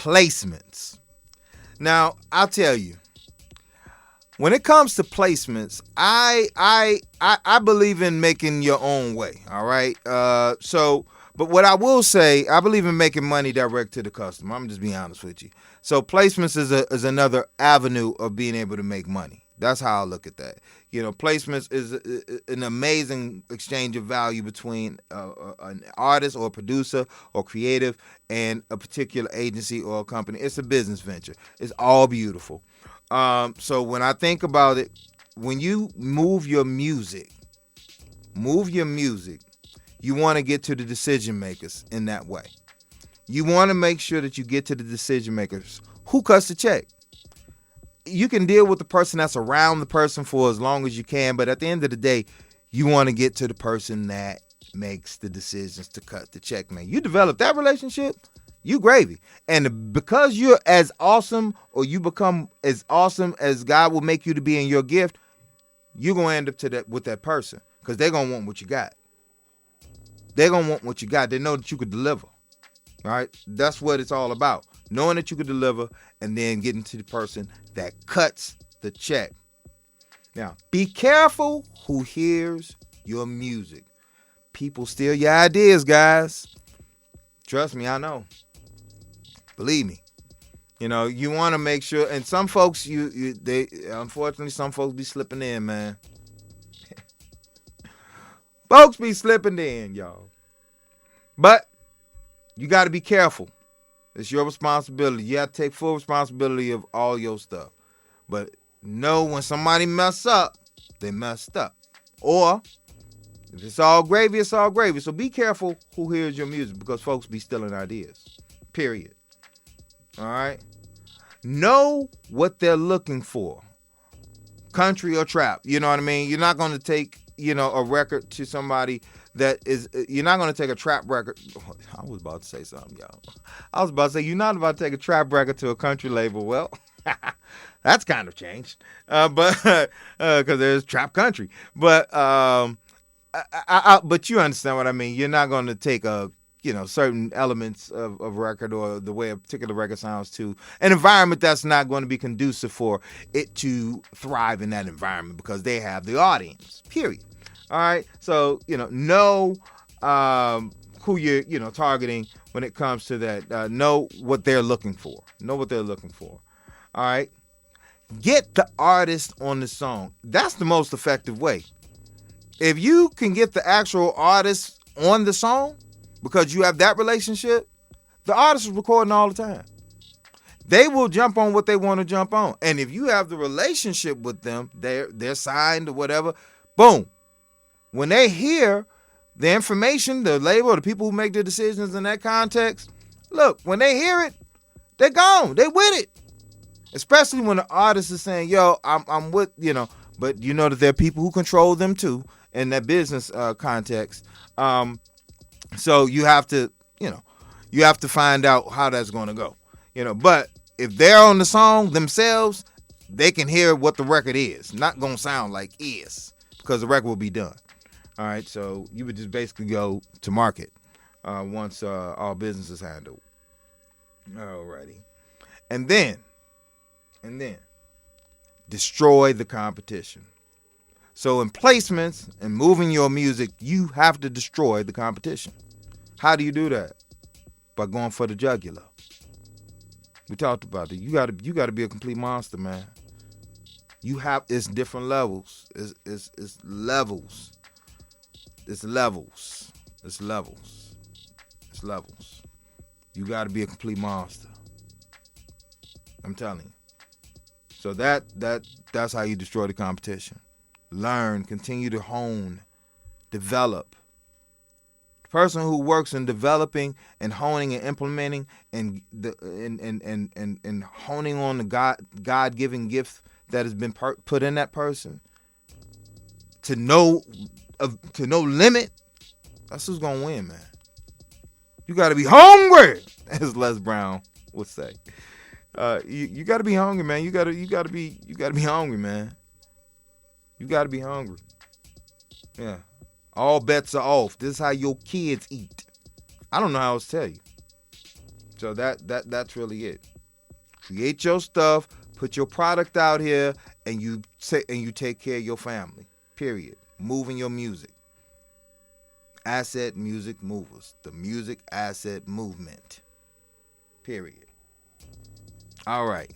placements. Now, I'll tell you, when it comes to placements, I believe in making your own way. All right. But what I will say, I believe in making money direct to the customer. I'm just being honest with you. So placements is another avenue of being able to make money. That's how I look at that. Placements is an amazing exchange of value between an artist or a producer or creative and a particular agency or a company. It's a business venture. It's all beautiful. So when I think about it, when you move your music, you want to get to the decision makers in that way. You want to make sure that you get to the decision makers. Who cuts the check? You can deal with the person that's around the person for as long as you can, but at the end of the day, you want to get to the person that makes the decisions to cut the check, man. You develop that relationship, you gravy. And because you're as awesome, or you become as awesome as God will make you to be in your gift, you're going to end up with that person, because they're going to want what you got. They're going to want what you got. They know that you could deliver. All right? That's what it's all about. Knowing that you could deliver, and then getting to the person that cuts the check. Now, be careful who hears your music. People steal your ideas, guys. Trust me, I know. Believe me. You want to make sure, and some folks, unfortunately, some folks be slipping in, man. Folks be slipping in, y'all. But you got to be careful. It's your responsibility. You have to take full responsibility of all your stuff. But know when somebody mess up, they messed up. Or if it's all gravy, it's all gravy. So be careful who hears your music, because folks be stealing ideas. Period. All right? Know what they're looking for. Country or trap. You know what I mean? You're not going to take, a record to somebody you're not going to take a trap record. I was about to say something, y'all. I was about to say, you're not about to take a trap record to a country label. Well, that's kind of changed. But because there's trap country. But but you understand what I mean. You're not going to take certain elements of record, or the way a particular record sounds, to an environment that's not going to be conducive for it to thrive in that environment, because they have the audience, period. All right. So, know who you're, targeting when it comes to that. Know what they're looking for. All right. Get the artist on the song. That's the most effective way. If you can get the actual artist on the song, because you have that relationship, the artist is recording all the time. They will jump on what they want to jump on. And if you have the relationship with them, they're signed or whatever, boom. When they hear the information, the label, the people who make the decisions in that context, look, when they hear it, they're gone. They with it. Especially when the artist is saying, yo, I'm with, but you know that there are people who control them too in that business context. So you have to find out how that's going to go, but if they're on the song themselves, they can hear what the record is. Not going to sound like is, because the record will be done. All right. So you would just basically go to market once all business is handled. Alrighty. And then destroy the competition. So in placements and moving your music, you have to destroy the competition. How do you do that? By going for the jugular. We talked about it. You got to be a complete monster, man. It's different levels. It's levels. It's levels. It's levels. It's levels. You got to be a complete monster. I'm telling you. So that's how you destroy the competition. Learn, continue to hone, develop. The person who works in developing and honing and implementing and honing on the God-given gift that has been put in that person, to no limit, that's who's gonna win, man. You got to be hungry, as Les Brown would say. You got to be hungry, man. You got to be hungry, man. You got to be hungry. Yeah. All bets are off. This is how your kids eat. I don't know how else to tell you. So that's really it. Create your stuff, put your product out here, and you take care of your family. Period. Moving your music. Asset Music Movers. The music asset movement. Period. All right.